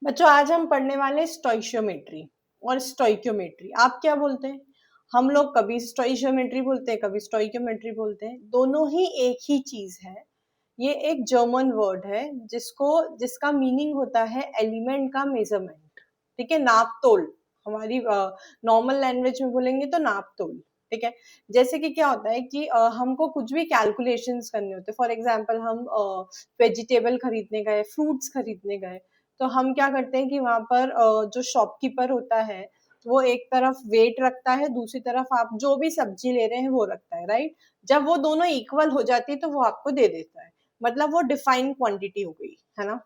बच्चों आज हम पढ़ने वाले स्टोइशियोमेट्री और स्टोइकियोमेट्री। आप क्या बोलते हैं? हम लोग कभी स्टोइशियोमेट्री बोलते हैं, कभी स्टोइकियोमेट्री बोलते हैं। दोनों ही एक ही चीज है। ये एक जर्मन वर्ड है जिसका मीनिंग होता है एलिमेंट का मेजरमेंट। ठीक है, नाप तोल। हमारी नॉर्मल लैंग्वेज में बोलेंगे तो नाप तोल। ठीक है, जैसे कि क्या होता है कि हमको कुछ भी कैलकुलेशंस करने होते हैं। फॉर एग्जांपल हम वेजिटेबल खरीदने गए, फ्रूट्स खरीदने गए, तो हम क्या करते हैं कि वहां पर जो शॉपकीपर होता है वो एक तरफ वेट रखता है, दूसरी तरफ आप जो भी सब्जी ले रहे हैं वो रखता है, राइट। जब वो दोनों इक्वल हो जाती है तो वो आपको दे देता है, मतलब वो डिफाइंड क्वांटिटी हो गई है ना।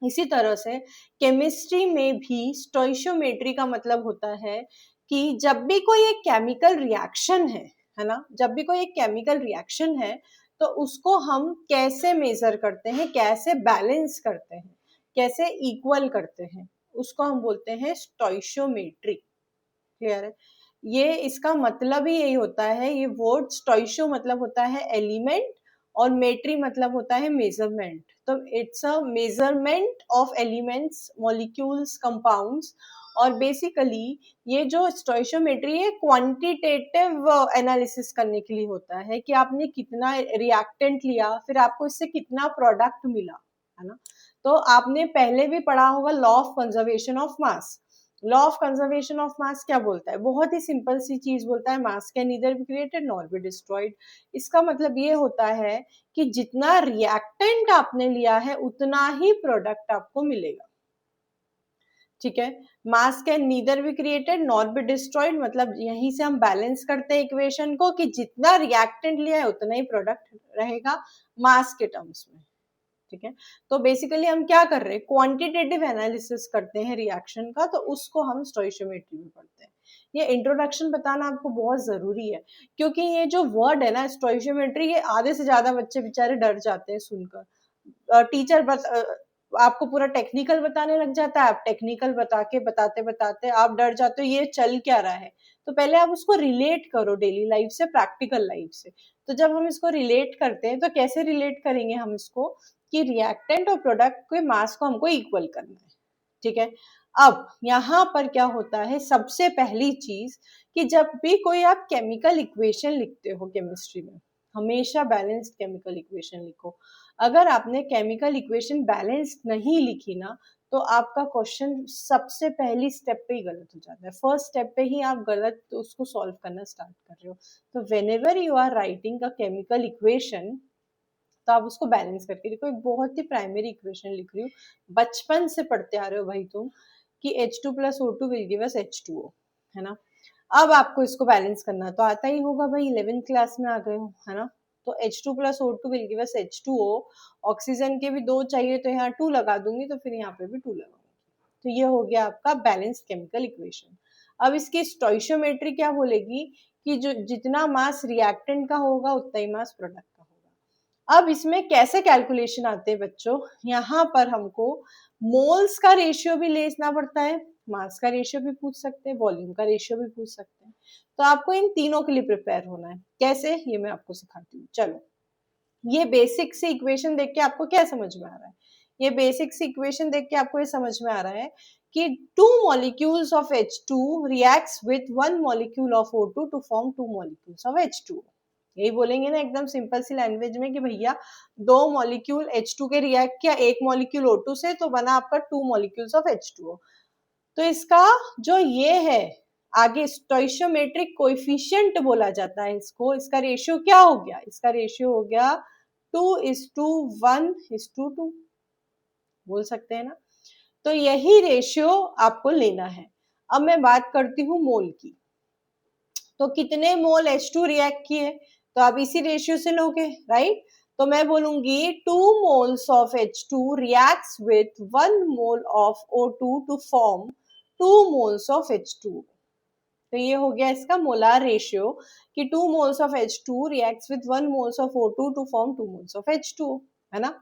इसी तरह से केमिस्ट्री में भी स्टोइशियोमेट्री का मतलब होता है कि जब भी कोई एक केमिकल रिएक्शन है ना, जब भी कोई एक केमिकल रिएक्शन है तो उसको हम कैसे मेजर करते हैं, कैसे बैलेंस करते हैं, कैसे इक्वल करते हैं, उसको हम बोलते हैं स्टोइशियोमेट्री। क्लियर है? ये इसका मतलब ही यही होता है। ये वर्ड स्टोइशियो मतलब होता है एलिमेंट और मेट्री मतलब होता है मेजरमेंट। तो it's a measurement of elements, molecules, compounds. और बेसिकली ये जो स्टोइशियोमेट्री है क्वांटिटेटिव एनालिसिस करने के लिए होता है कि आपने कितना रिएक्टेंट लिया, फिर आपको इससे कितना प्रोडक्ट मिला, है ना। तो आपने पहले भी पढ़ा होगा law of conservation of mass. Law of conservation of mass क्या बोलता है? बहुत ही सिंपल सी चीज बोलता है, मास can neither be created nor be destroyed. इसका मतलब ये होता है कि जितना रिएक्टेंट आपने लिया है उतना ही प्रोडक्ट आपको मिलेगा। ठीक है, मास can neither be created nor be destroyed, मतलब यहीं से हम बैलेंस करते हैं इक्वेशन को कि जितना रिएक्टेंट लिया है उतना ही प्रोडक्ट रहेगा मास के टर्म्स में। ठीक है, तो बेसिकली हम क्या कर रहे हैं, क्वांटिटेटिव एनालिसिस करते हैं रिएक्शन का, तो उसको हम स्टोइशियोमेट्री में पढ़ते हैं। ये इंट्रोडक्शन बताना आपको बहुत जरूरी है, क्योंकि ये जो वर्ड है ना स्टोइशियोमेट्री, ये आधे से ज्यादा बच्चे बेचारे डर जाते हैं सुनकर। टीचर आपको पूरा टेक्निकल बताने लग जाता है, आप टेक्निकल बता के बताते बताते आप डर जाते हो ये चल क्या रहा है। तो पहले आप उसको रिलेट करो डेली लाइफ से, प्रैक्टिकल लाइफ से। तो जब हम इसको रिलेट करते हैं तो कैसे रिलेट करेंगे हम इसको, कि रिएक्टेंट और प्रोडक्ट के मास को हमको इक्वल करना है। ठीक है, अब यहाँ पर क्या होता है, सबसे पहली चीज कि जब भी कोई आप केमिकल इक्वेशन लिखते हो केमिस्ट्री में, हमेशा बैलेंस्ड केमिकल इक्वेशन लिखो। अगर आपने केमिकल इक्वेशन बैलेंस्ड नहीं लिखी ना, तो आपका क्वेश्चन सबसे पहली स्टेप पे ही गलत हो जाता है। फर्स्ट स्टेप पे ही आप गलत उसको सॉल्व करना स्टार्ट कर रहे हो। तो whenever you are writing a chemical equation, तो आप उसको बैलेंस करके लिखो। एक बहुत ही प्राइमरी इक्वेशन लिख रही हूँ, बचपन से पढ़ते आ रहे हो भाई तुम, कि H2 plus O2 will give us H2O, है ना। अब आपको इसको बैलेंस करना तो आता ही होगा भाई, 11th क्लास में आ गए हो, है ना। तो H2 plus O2 will give us H2O। Oxygen के भी दो चाहिए तो यहाँ 2 लगा दूंगी, तो फिर यहाँ पे भी 2 लगाऊंगी। तो ये हो गया आपका बैलेंस्ड केमिकल इक्वेशन। अब इसकी स्टोइशियोमेट्री क्या बोलेगी कि जो जितना मास रिएक्टेंट का होगा उतना ही मास प्रोडक्ट का होगा। अब इसमें कैसे कैलकुलेशन आते हैं बच्चों, यहाँ पर हमको मोल्स का रेशियो भी लेना पड़ता है, मास का रेशियो भी पूछ सकते हैं, वॉल्यूम का रेशियो भी पूछ सकते हैं। तो आपको इन तीनों के लिए प्रिपेयर होना है। कैसे, ये मैं आपको सिखाती हूँ। चलो, ये बेसिक सी इक्वेशन देख के आपको क्या समझ में आ रहा है? ये बेसिक सी इक्वेशन देख के आपको ये समझ में आ रहा है कि two molecules of H2 reacts with one molecule of O2 to form two molecules of H2। यही बोलेंगे ना एकदम सिंपल सी लैंग्वेज में कि भैया दो मॉलिक्यूल H2 के रिएक्ट किया एक मॉलिक्यूल O2 से, तो बना आपका टू मॉलिक्यूल्स ऑफ H2O। तो इसका जो ये है आगे स्टोइशियोमेट्रिक कोएफिशिएंट बोला जाता है इसको। इसका रेशियो क्या हो गया, इसका रेशियो हो गया 2:1:2, बोल सकते हैं ना। तो यही रेशियो आपको लेना है। अब मैं बात करती हूँ मोल की। तो कितने मोल H2 रिएक्ट किए, तो आप इसी रेशियो से लोगे, राइट। तो मैं बोलूंगी 2 moles of H2 reacts with 1 mole of O2 to form 2 moles of H2। तो ये हो गया इसका मोलार रेशियो कि 2 moles of H2 reacts with 1 moles of O2 to form 2 moles of H2, है ना।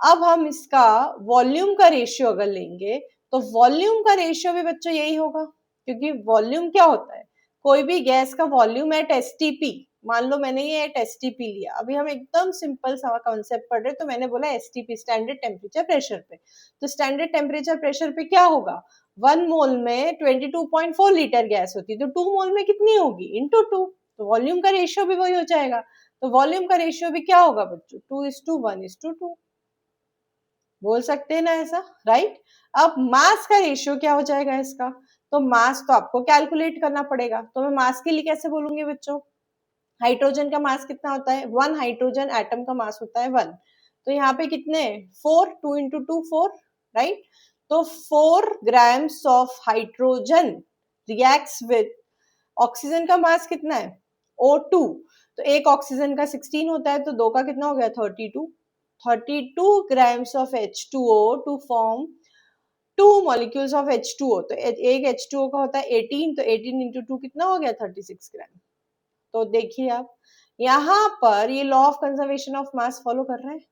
अब हम इसका वॉल्यूम का रेशियो अगर लेंगे, तो वॉल्यूम का रेशियो भी बच्चों यही होगा, क्योंकि वॉल्यूम क्या होता है, कोई भी गैस का वॉल्यूम एट एसटीपी, मान लो मैंने ये एसटीपी लिया, अभी हम एकदम सिंपल सा कॉन्सेप्ट पढ़ रहे, तो मैंने बोला एसटीपी स्टैंडर्ड टेम्परेचर प्रेशर पे, तो स्टैंडर्ड टेम्परेचर प्रेशर पे क्या होगा, 1 मोल में 22.4 लीटर गैस होती है, तो 2 मोल में कितनी होगी, इंटू 2, तो वॉल्यूम का रेशियो भी वही हो जाएगा। तो वॉल्यूम का रेशियो भी क्या होगा बच्चों, 2:1:2, बोल सकते हैं ना ऐसा, राइट। अब मास का रेशियो क्या हो जाएगा इसका, तो मास तो आपको कैलकुलेट करना पड़ेगा, तो मैं मास के लिए कैसे बोलूंगी बच्चों, हाइड्रोजन का मास कितना होता है, 1 हाइड्रोजन एटम का मास होता है 1, तो यहाँ पे कितने 4, 2 × 2 4, राइट। तो 4 grams of hydrogen reacts with oxygen का मास कितना है O2, तो एक ऑक्सीजन का 16 होता है, तो दो का कितना हो गया 32 grams of H2O to form 2 molecules of H2O, तो एक H2O का होता है 18, तो 18 × 2 कितना हो गया 36 ग्राम। तो देखिए आप यहाँ पर ये law of conservation of mass follow कर रहे हैं,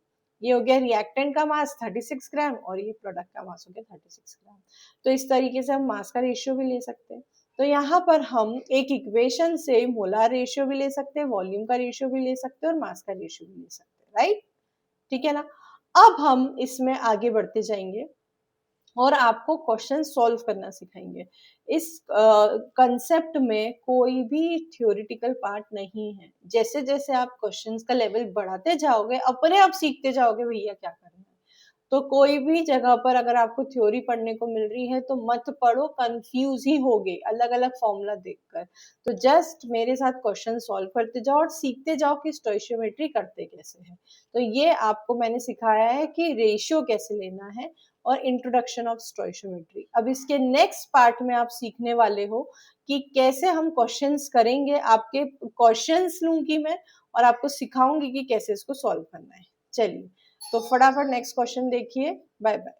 ये हो गया रिएक्टेंट का मास 36 ग्राम और ये प्रोडक्ट का मास हो गया 36 ग्राम। तो इस तरीके से हम मास का रेशियो भी ले सकते हैं। तो यहाँ पर हम एक इक्वेशन से मोलार रेशियो भी ले सकते हैं, वॉल्यूम का रेशियो भी ले सकते हैं और मास का रेशियो भी ले सकते हैं, राइट, ठीक है ना। अब हम इसमें आगे बढ़ते जाएंगे और आपको क्वेश्चन सॉल्व करना सिखाएंगे। इस कंसेप्ट में कोई भी थ्योरेटिकल पार्ट नहीं है, जैसे जैसे आप क्वेश्चंस का लेवल बढ़ाते जाओगे अपने आप सीखते जाओगे भैया क्या करना है। तो कोई भी जगह पर अगर आपको थ्योरी पढ़ने को मिल रही है तो मत पढ़ो, कंफ्यूज ही होगे अलग अलग फॉर्मूला देखकर। तो जस्ट मेरे साथ क्वेश्चन सॉल्व करते जाओ और सीखते जाओ कि स्टोइशियोमेट्री करते कैसे हैं। तो ये आपको मैंने सिखाया है कि रेशियो कैसे लेना है और इंट्रोडक्शन ऑफ स्टोइशियोमेट्री। अब इसके नेक्स्ट पार्ट में आप सीखने वाले हो कि कैसे हम क्वेश्चंस करेंगे, आपके क्वेश्चंस लूंगी मैं और आपको सिखाऊंगी कि कैसे इसको सॉल्व करना है। चलिए तो फटाफट नेक्स्ट क्वेश्चन देखिए, बाय बाय।